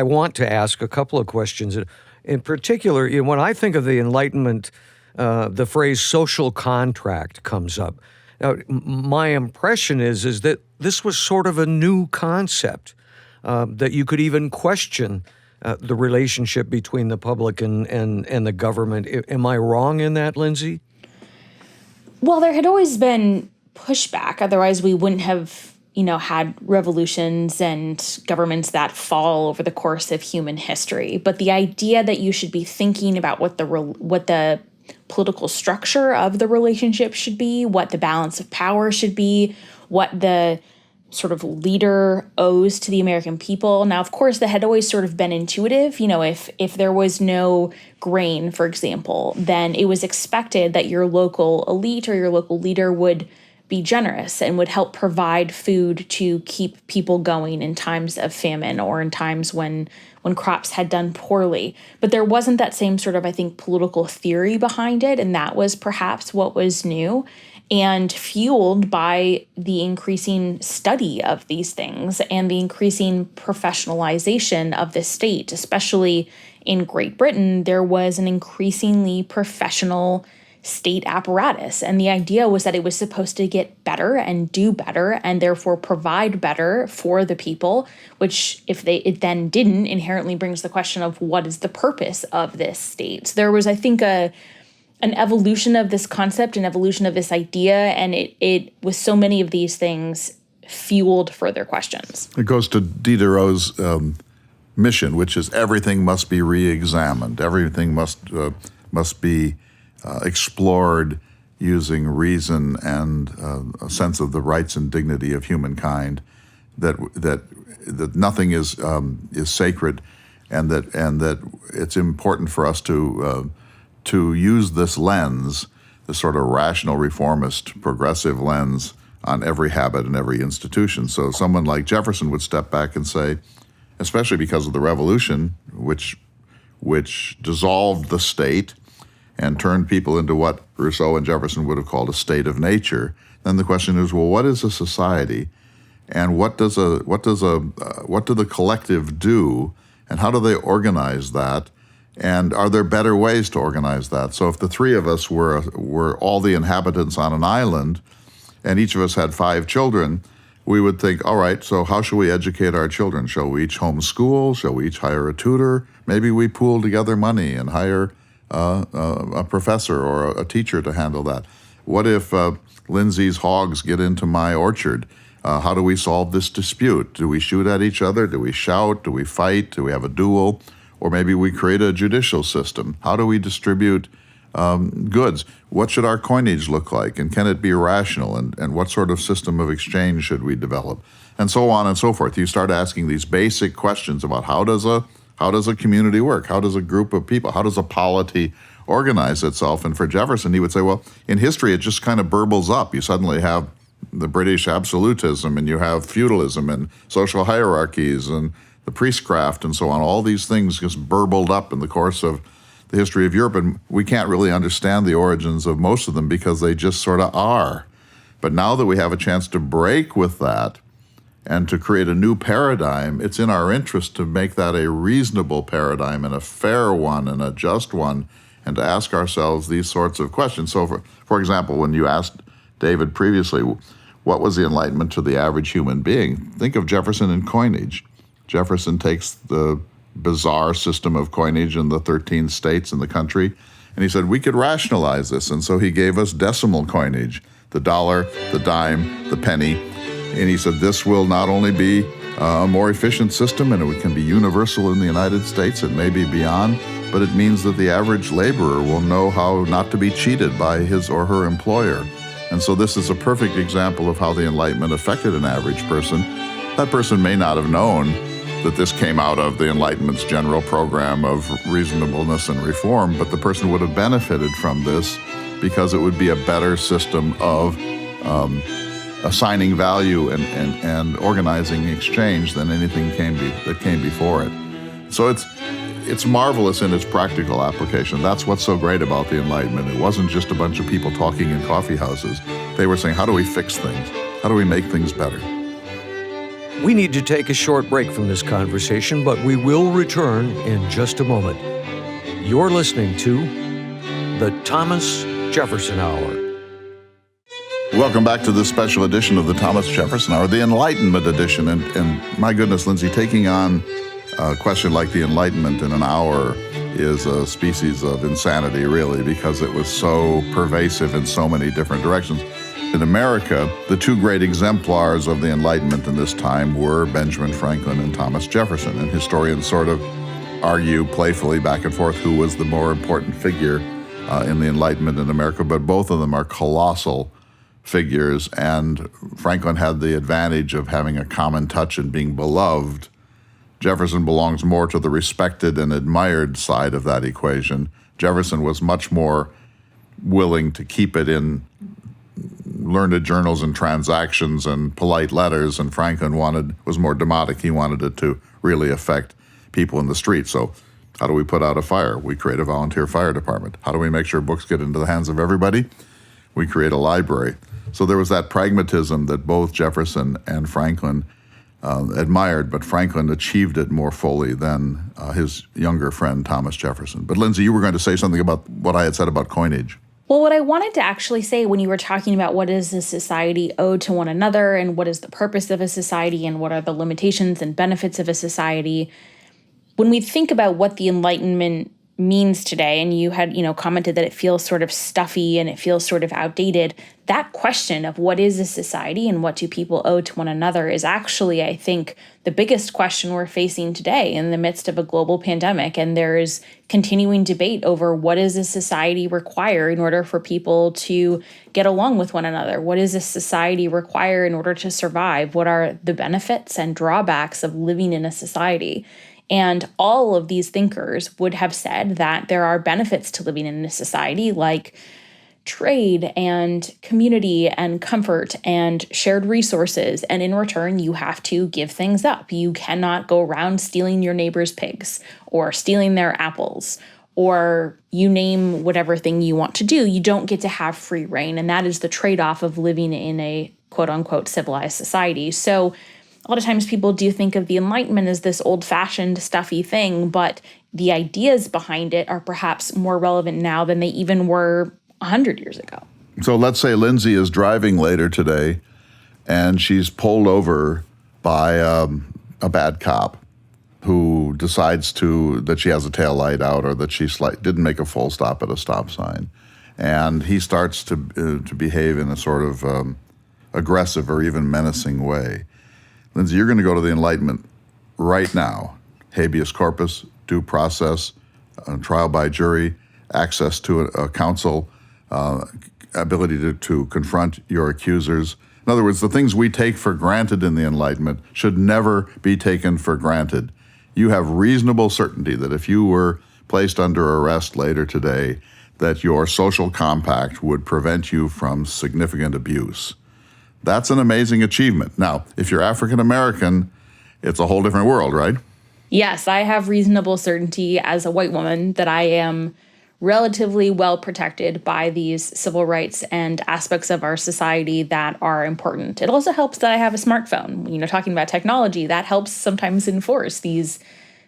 Speaker 1: want to ask a couple of questions. In particular, when I think of the Enlightenment, the phrase social contract comes up. Now, my impression is that this was sort of a new concept, that you could even question the relationship between the public and the government. Am I wrong in that, Lindsay?
Speaker 3: Well, there had always been pushback. Otherwise, we wouldn't have, had revolutions and governments that fall over the course of human history. But the idea that you should be thinking about what the political structure of the relationship should be, what the balance of power should be, what the sort of leader owes to the American people. Now, of course, that had always sort of been intuitive. If there was no grain, for example, then it was expected that your local elite or your local leader would be generous and would help provide food to keep people going in times of famine or in times when crops had done poorly. But there wasn't that same sort of, I think, political theory behind it, and that was perhaps what was new. And fueled by the increasing study of these things and the increasing professionalization of the state, especially in Great Britain, there was an increasingly professional state apparatus. And the idea was that it was supposed to get better and do better and therefore provide better for the people, which if it then didn't, inherently brings the question of what is the purpose of this state. So there was, I think, an evolution of this concept, an evolution of this idea, and it with so many of these things fueled further questions.
Speaker 2: It goes to Diderot's mission, which is everything must be reexamined. Everything must be explored using reason and a sense of the rights and dignity of humankind. That nothing is sacred, and that it's important for us to use this lens, this sort of rational, reformist, progressive lens on every habit and every institution. So someone like Jefferson would step back and say, especially because of the Revolution, which dissolved the state and turned people into what Rousseau and Jefferson would have called a state of nature, then the question is, well, what is a society, and what do the collective do, and how do they organize that? And are there better ways to organize that? So if the three of us were all the inhabitants on an island, and each of us had 5 children, we would think, all right, so how shall we educate our children? Shall we each homeschool? Shall we each hire a tutor? Maybe we pool together money and hire a professor or a teacher to handle that. What if Lindsay's hogs get into my orchard? How do we solve this dispute? Do we shoot at each other? Do we shout? Do we fight? Do we have a duel? Or maybe we create a judicial system. How do we distribute goods? What should our coinage look like? And can it be rational? And what sort of system of exchange should we develop? And so on and so forth. You start asking these basic questions about how does a community work? How does a group of people, how does a polity organize itself? And for Jefferson, he would say, well, in history, it just kind of burbles up. You suddenly have the British absolutism, and you have feudalism and social hierarchies and the priestcraft and so on. All these things just burbled up in the course of the history of Europe, and we can't really understand the origins of most of them because they just sort of are. But now that we have a chance to break with that and to create a new paradigm, it's in our interest to make that a reasonable paradigm and a fair one and a just one, and to ask ourselves these sorts of questions. So, for example, when you asked David previously, what was the Enlightenment to the average human being? Think of Jefferson and coinage. Jefferson takes the bizarre system of coinage in the 13 states in the country, and he said we could rationalize this, and so he gave us decimal coinage, the dollar, the dime, the penny, and he said this will not only be a more efficient system and it can be universal in the United States, it may be beyond, but it means that the average laborer will know how not to be cheated by his or her employer. And so this is a perfect example of how the Enlightenment affected an average person. That person may not have known that this came out of the Enlightenment's general program of reasonableness and reform, but the person would have benefited from this because it would be a better system of assigning value and organizing exchange than anything that came before it. So it's marvelous in its practical application. That's what's so great about the Enlightenment. It wasn't just a bunch of people talking in coffee houses. They were saying, how do we fix things? How do we make things better?
Speaker 1: We need to take a short break from this conversation, but we will return in just a moment. You're listening to the Thomas Jefferson Hour.
Speaker 2: Welcome back to this special edition of the Thomas Jefferson Hour, the Enlightenment edition. And my goodness, Lindsay, taking on a question like the Enlightenment in an hour is a species of insanity, really, because it was so pervasive in so many different directions. In America, the two great exemplars of the Enlightenment in this time were Benjamin Franklin and Thomas Jefferson. And historians sort of argue playfully back and forth who was the more important figure in the Enlightenment in America, but both of them are colossal figures, and Franklin had the advantage of having a common touch and being beloved. Jefferson belongs more to the respected and admired side of that equation. Jefferson was much more willing to keep it in learned journals and transactions and polite letters, and Franklin was more demotic. He wanted it to really affect people in the street. So how do we put out a fire? We create a volunteer fire department. How do we make sure books get into the hands of everybody? We create a library. So there was that pragmatism that both Jefferson and Franklin admired, but Franklin achieved it more fully than his younger friend, Thomas Jefferson. But Lindsay, you were going to say something about what I had said about coinage.
Speaker 3: Well, what I wanted to actually say when you were talking about what does a society owe to one another and what is the purpose of a society and what are the limitations and benefits of a society, when we think about what the Enlightenment means today, and you had, commented that it feels sort of stuffy and it feels sort of outdated, that question of what is a society and what do people owe to one another is actually, I think, the biggest question we're facing today in the midst of a global pandemic. And there is continuing debate over what does a society require in order for people to get along with one another? What does a society require in order to survive? What are the benefits and drawbacks of living in a society? And all of these thinkers would have said that there are benefits to living in a society like trade and community and comfort and shared resources. And in return, you have to give things up. You cannot go around stealing your neighbor's pigs or stealing their apples or you name whatever thing you want to do. You don't get to have free reign. And that is the trade-off of living in a quote unquote civilized society. So a lot of times people do think of the Enlightenment as this old-fashioned, stuffy thing, but the ideas behind it are perhaps more relevant now than they even were 100 years ago.
Speaker 2: So let's say Lindsay is driving later today, and she's pulled over by a bad cop who decides that she has a taillight out or that she didn't make a full stop at a stop sign. And he starts to behave in a sort of aggressive or even menacing way. Lindsay, you're going to go to the Enlightenment right now. Habeas corpus, due process, trial by jury, access to a counsel, ability to confront your accusers. In other words, the things we take for granted in the Enlightenment should never be taken for granted. You have reasonable certainty that if you were placed under arrest later today, that your social compact would prevent you from significant abuse. That's an amazing achievement. Now, if you're African American, it's a whole different world, right?
Speaker 3: Yes, I have reasonable certainty as a white woman that I am relatively well protected by these civil rights and aspects of our society that are important. It also helps that I have a smartphone. Talking about technology, that helps sometimes enforce these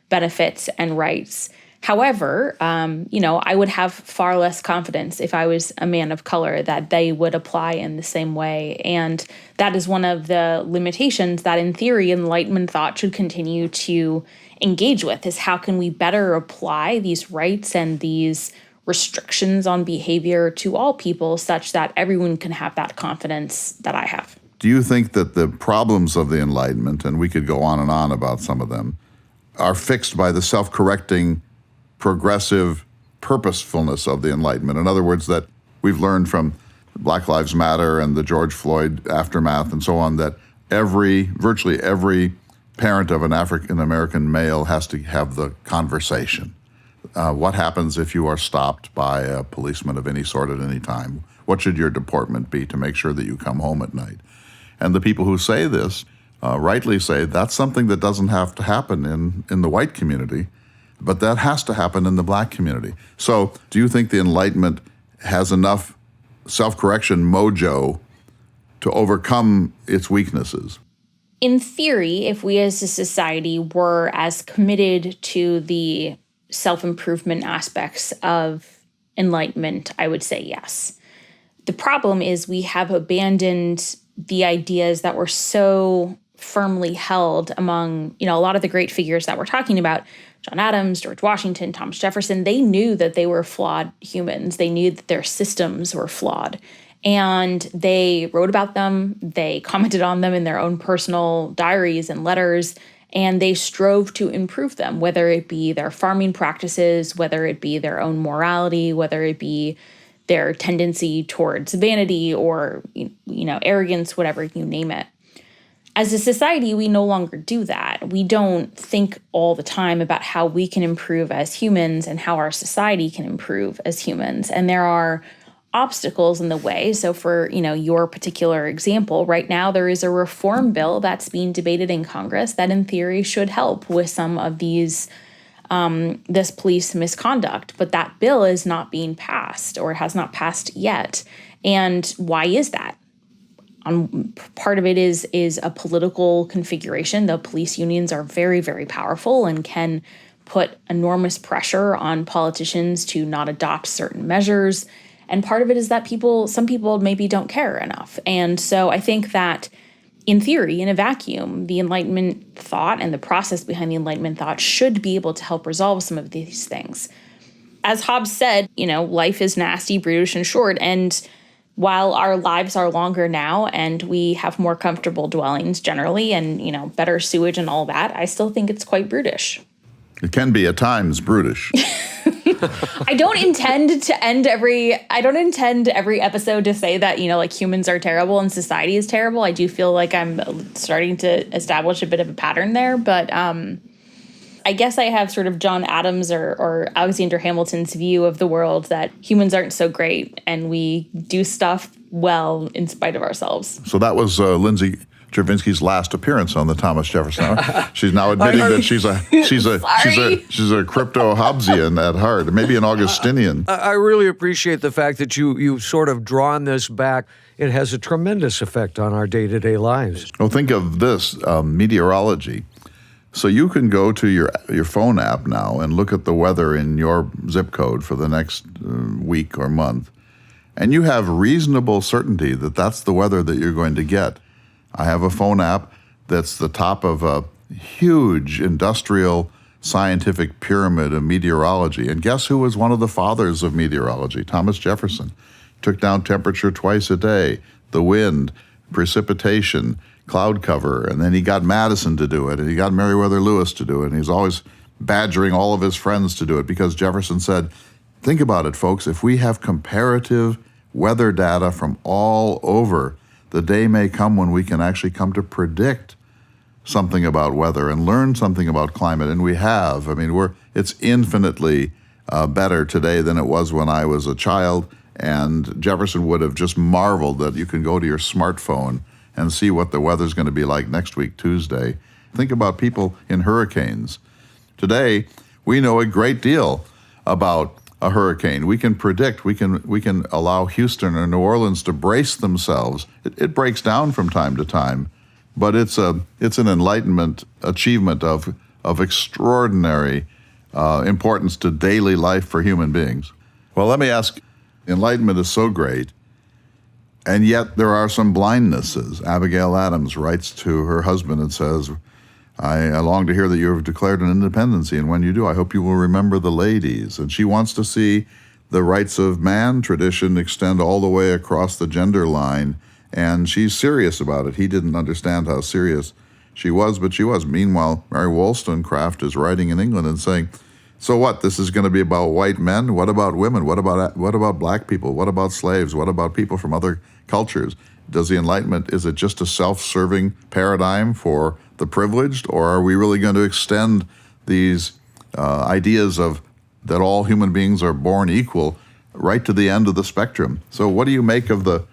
Speaker 3: benefits and rights. However, I would have far less confidence if I was a man of color that they would apply in the same way. And that is one of the limitations that, in theory, Enlightenment thought should continue to engage with, is how can we better apply these rights and these restrictions on behavior to all people such that everyone can have that confidence that I have.
Speaker 2: Do you think that the problems of the Enlightenment, and we could go on and on about some of them, are fixed by the self-correcting, progressive purposefulness of the Enlightenment? In other words, that we've learned from Black Lives Matter and the George Floyd aftermath and so on, that virtually every parent of an African-American male has to have the conversation. What happens if you are stopped by a policeman of any sort at any time? What should your deportment be to make sure that you come home at night? And the people who say this rightly say that's something that doesn't have to happen in the white community, but that has to happen in the black community. So do you think the Enlightenment has enough self-correction mojo to overcome its weaknesses?
Speaker 3: In theory, if we as a society were as committed to the self-improvement aspects of Enlightenment, I would say yes. The problem is we have abandoned the ideas that were so firmly held among, a lot of the great figures that we're talking about, John Adams, George Washington, Thomas Jefferson. They knew that they were flawed humans. They knew that their systems were flawed. And they wrote about them. They commented on them in their own personal diaries and letters. And they strove to improve them, whether it be their farming practices, whether it be their own morality, whether it be their tendency towards vanity or, arrogance, whatever you name it. As a society, we no longer do that. We don't think all the time about how we can improve as humans and how our society can improve as humans. And there are obstacles in the way. So for, your particular example, right now there is a reform bill that's being debated in Congress that in theory should help with some of these this police misconduct. But that bill is not being passed, or has not passed yet. And why is that? Part of it is a political configuration. The police unions are very, very powerful and can put enormous pressure on politicians to not adopt certain measures. And part of it is that some people maybe don't care enough. And so I think that in theory, in a vacuum, the Enlightenment thought and the process behind the Enlightenment thought should be able to help resolve some of these things. As Hobbes said, life is nasty, brutish, and short. And while our lives are longer now and we have more comfortable dwellings generally and, better sewage and all that, I still think it's quite brutish.
Speaker 2: It can be at times brutish.
Speaker 3: I don't intend every episode to say that, humans are terrible and society is terrible. I do feel like I'm starting to establish a bit of a pattern there. But I guess I have sort of John Adams or Alexander Hamilton's view of the world that humans aren't so great and we do stuff well in spite of ourselves.
Speaker 2: So that was Lindsay Chervinsky's last appearance on the Thomas Jefferson Hour. She's now admitting that she's a crypto Hobbesian at heart, maybe an Augustinian.
Speaker 1: I really appreciate the fact that you've sort of drawn this back. It has a tremendous effect on our day-to-day lives.
Speaker 2: Well, think of this, meteorology. So you can go to your phone app now and look at the weather in your zip code for the next week or month, and you have reasonable certainty that that's the weather that you're going to get. I have a phone app that's the top of a huge industrial scientific pyramid of meteorology. And guess who was one of the fathers of meteorology? Thomas Jefferson. Took down temperature twice a day, the wind, precipitation, cloud cover, and then he got Madison to do it, and he got Meriwether Lewis to do it, and he's always badgering all of his friends to do it because Jefferson said, think about it, folks, if we have comparative weather data from all over, the day may come when we can actually come to predict something about weather and learn something about climate, and we have. I mean, it's infinitely better today than it was when I was a child, and Jefferson would have just marveled that you can go to your smartphone and see what the weather's going to be like next week, Tuesday. Think about people in hurricanes. Today, we know a great deal about a hurricane. We can predict, we can allow Houston or New Orleans to brace themselves. It breaks down from time to time, but it's an Enlightenment achievement of extraordinary importance to daily life for human beings. Well, let me ask, Enlightenment is so great, and yet there are some blindnesses. Abigail Adams writes to her husband and says, I long to hear that you have declared an independency, and when you do, I hope you will remember the ladies. And she wants to see the rights of man tradition extend all the way across the gender line, and she's serious about it. He didn't understand how serious she was, but she was. Meanwhile, Mary Wollstonecraft is writing in England and saying, so what, this is going to be about white men? What about women? What about black people? What about slaves? What about people from other cultures? Does the Enlightenment, is it just a self-serving paradigm for the privileged, or are we really going to extend these ideas of that all human beings are born equal right to the end of the spectrum? So what do you make of the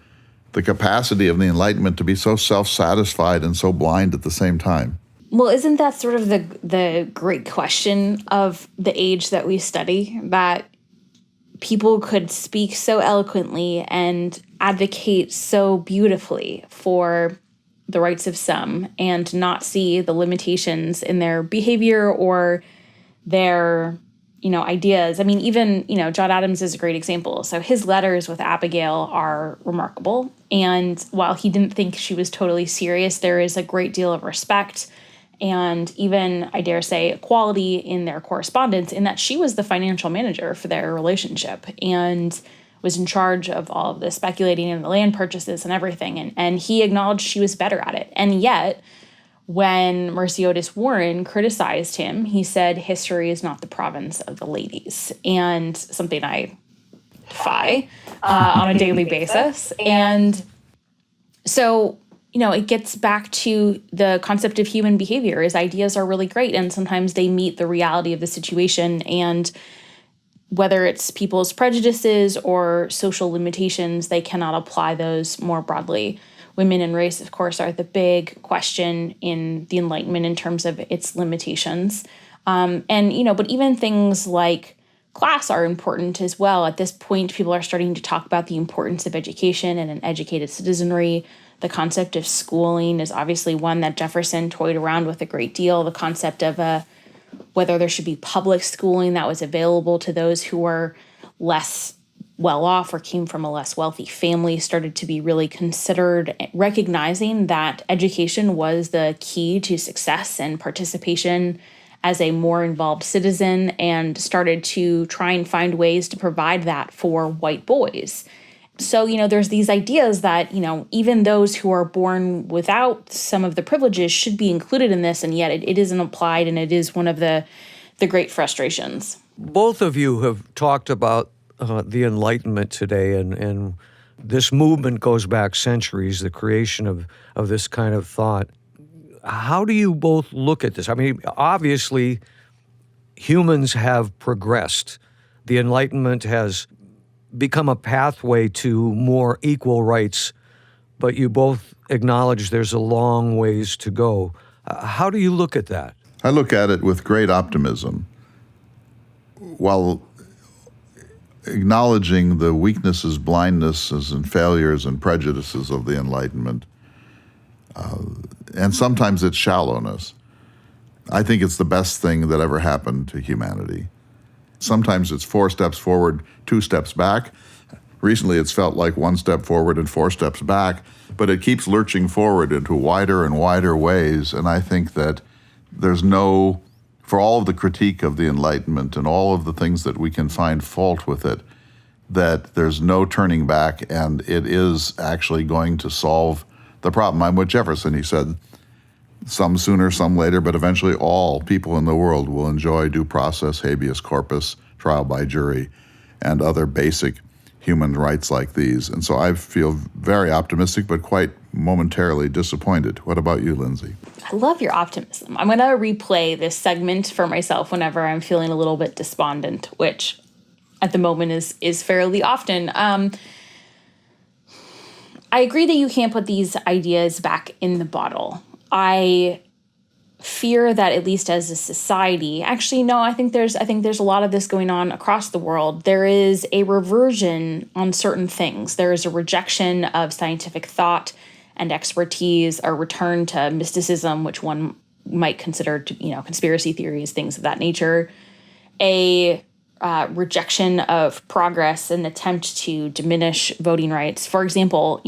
Speaker 2: capacity of the Enlightenment to be so self-satisfied and so blind at the same time?
Speaker 3: Well, isn't that sort of the great question of the age that we study, that people could speak so eloquently and advocate so beautifully for the rights of some and not see the limitations in their behavior or their, ideas. I mean, even, John Adams is a great example. So his letters with Abigail are remarkable. And while he didn't think she was totally serious, there is a great deal of respect and even, I dare say, equality in their correspondence, in that she was the financial manager for their relationship and was in charge of all of the speculating in the land purchases and everything. And he acknowledged she was better at it. And yet, when Mercy Otis Warren criticized him, he said, history is not the province of the ladies, and something I defy on a daily basis. And so, it gets back to the concept of human behavior. Is ideas are really great, and sometimes they meet the reality of the situation. And whether it's people's prejudices or social limitations, they cannot apply those more broadly. Women and race, of course, are the big question in the Enlightenment in terms of its limitations. But even things like class are important as well. At this point, people are starting to talk about the importance of education and an educated citizenry. The concept of schooling is obviously one that Jefferson toyed around with a great deal. The concept of whether there should be public schooling that was available to those who were less well off or came from a less wealthy family started to be really considered, recognizing that education was the key to success and participation as a more involved citizen, and started to try and find ways to provide that for white boys. So, there's these ideas that, even those who are born without some of the privileges should be included in this, and yet it isn't applied, and it is one of the great frustrations.
Speaker 1: Both of you have talked about the Enlightenment today, and this movement goes back centuries, the creation of this kind of thought. How do you both look at this? I mean, obviously, humans have progressed. The Enlightenment has become a pathway to more equal rights, but you both acknowledge there's a long ways to go. How do you look at that?
Speaker 2: I look at it with great optimism, while acknowledging the weaknesses, blindnesses, and failures and prejudices of the Enlightenment. And sometimes it's shallowness. I think it's the best thing that ever happened to humanity. Sometimes it's 4 steps forward, 2 steps back. Recently, it's felt like 1 step forward and 4 steps back, but it keeps lurching forward into wider and wider ways. And I think that there's for all of the critique of the Enlightenment and all of the things that we can find fault with it, that there's no turning back, and it is actually going to solve the problem. I'm with Jefferson. He said, some sooner, some later, but eventually all people in the world will enjoy due process, habeas corpus, trial by jury, and other basic human rights like these. And so I feel very optimistic, but quite momentarily disappointed. What about you, Lindsay?
Speaker 3: I love your optimism. I'm going to replay this segment for myself whenever I'm feeling a little bit despondent, which at the moment is fairly often. I agree that you can't put these ideas back in the bottle. I fear that, at least as a society, actually, no, I think there's a lot of this going on across the world. There is a reversion on certain things. There is a rejection of scientific thought and expertise, a return to mysticism, which one might consider to, conspiracy theories, things of that nature, a rejection of progress, an attempt to diminish voting rights. For example,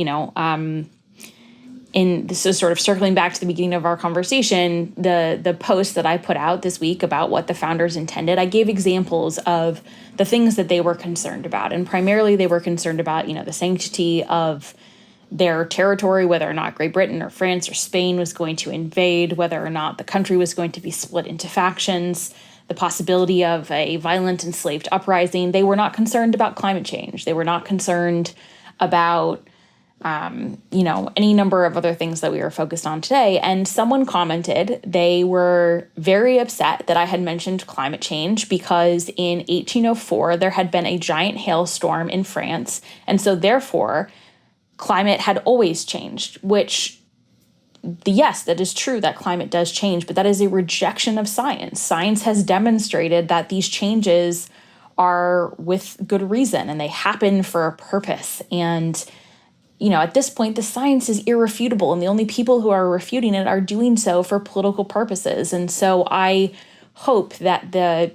Speaker 3: this is sort of circling back to the beginning of our conversation, the post that I put out this week about what the founders intended, I gave examples of the things that they were concerned about. And primarily they were concerned about, the sanctity of their territory, whether or not Great Britain or France or Spain was going to invade, whether or not the country was going to be split into factions, the possibility of a violent enslaved uprising. They were not concerned about climate change. They were not concerned about any number of other things that we were focused on today. And someone commented they were very upset that I had mentioned climate change because in 1804, there had been a giant hailstorm in France. And so therefore, climate had always changed, which, yes, that is true that climate does change, but that is a rejection of science. Science has demonstrated that these changes are with good reason and they happen for a purpose. And at this point, the science is irrefutable, and the only people who are refuting it are doing so for political purposes. And so I hope that the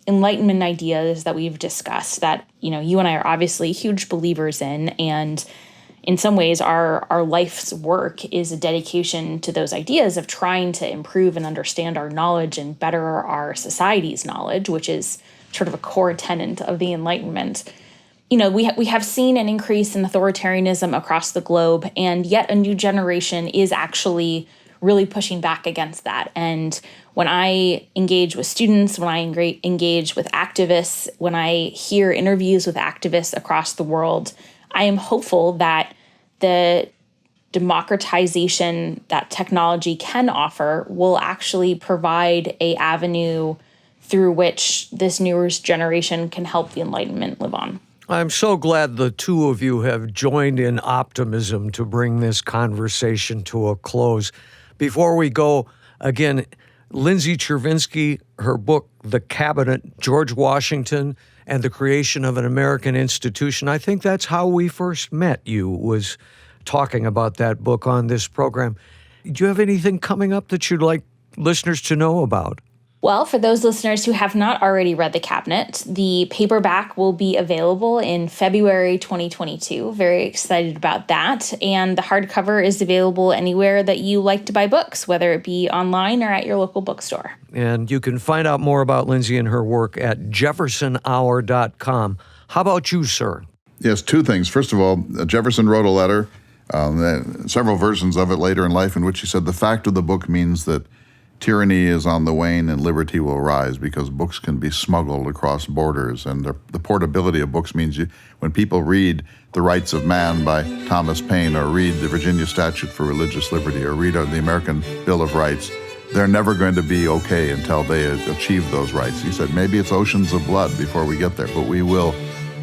Speaker 3: Enlightenment ideas that we've discussed, that, you and I are obviously huge believers in, and in some ways our life's work is a dedication to those ideas of trying to improve and understand our knowledge and better our society's knowledge, which is sort of a core tenet of the Enlightenment. We have seen an increase in authoritarianism across the globe, and yet a new generation is actually really pushing back against that. And when I engage with students, when I engage with activists, when I hear interviews with activists across the world, I am hopeful that the democratization that technology can offer will actually provide an avenue through which this newer generation can help the Enlightenment live on.
Speaker 1: I'm so glad the two of you have joined in optimism to bring this conversation to a close. Before we go, again, Lindsay Chervinsky, her book, The Cabinet, George Washington, and the Creation of an American Institution. I think that's how we first met you, was talking about that book on this program. Do you have anything coming up that you'd like listeners to know about?
Speaker 3: Well, for those listeners who have not already read The Cabinet, the paperback will be available in February 2022. Very excited about that. And the hardcover is available anywhere that you like to buy books, whether it be online or at your local bookstore.
Speaker 1: And you can find out more about Lindsay and her work at jeffersonhour.com. How about you, sir?
Speaker 2: Yes, two things. First of all, Jefferson wrote a letter, several versions of it later in life, in which he said the fact of the book means that tyranny is on the wane and liberty will rise, because books can be smuggled across borders. And the portability of books means when people read The Rights of Man by Thomas Paine, or read the Virginia Statute for Religious Liberty, or read the American Bill of Rights, they're never going to be okay until they achieve those rights. He said maybe it's oceans of blood before we get there, but we will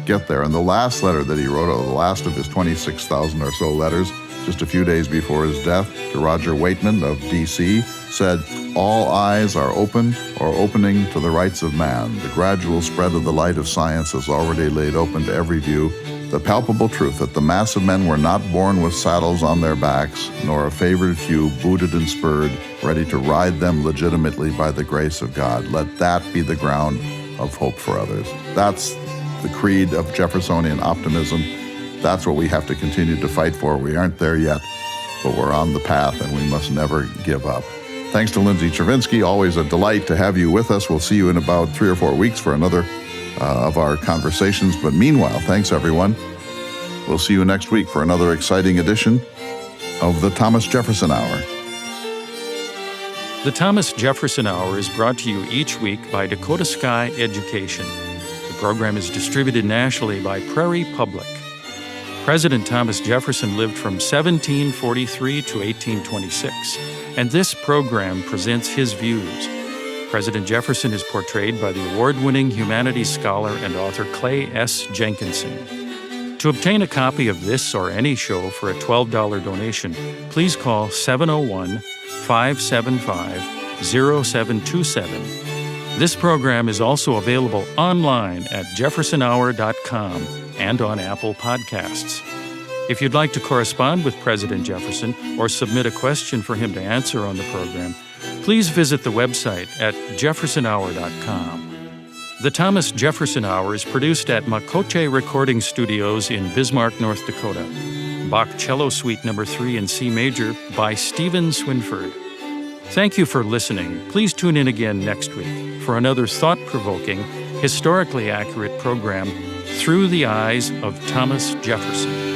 Speaker 2: get there. And the last letter that he wrote, the last of his 26,000 or so letters, just a few days before his death, to Roger Waitman of D.C., said, "All eyes are open or opening to the rights of man. The gradual spread of the light of science has already laid open to every view the palpable truth that the mass of men were not born with saddles on their backs, nor a favored few booted and spurred, ready to ride them legitimately by the grace of God. Let that be the ground of hope for others." That's the creed of Jeffersonian optimism. That's what we have to continue to fight for. We aren't there yet, but we're on the path, and we must never give up. Thanks to Lindsay Chervinsky. Always a delight to have you with us. We'll see you in about 3 or 4 weeks for another of our conversations. But meanwhile, thanks, everyone. We'll see you next week for another exciting edition of the Thomas Jefferson Hour.
Speaker 4: The Thomas Jefferson Hour is brought to you each week by Dakota Sky Education. The program is distributed nationally by Prairie Public. President Thomas Jefferson lived from 1743 to 1826, and this program presents his views. President Jefferson is portrayed by the award-winning humanities scholar and author Clay S. Jenkinson. To obtain a copy of this or any show for a $12 donation, please call 701-575-9999. 0727. This program is also available online at jeffersonhour.com and on Apple Podcasts. If you'd like to correspond with President Jefferson or submit a question for him to answer on the program, please visit the website at jeffersonhour.com. The Thomas Jefferson Hour is produced at Makoche Recording Studios in Bismarck, North Dakota. Bach Cello Suite No. 3 in C Major by Stephen Swinford. Thank you for listening. Please tune in again next week for another thought-provoking, historically accurate program, Through the Eyes of Thomas Jefferson.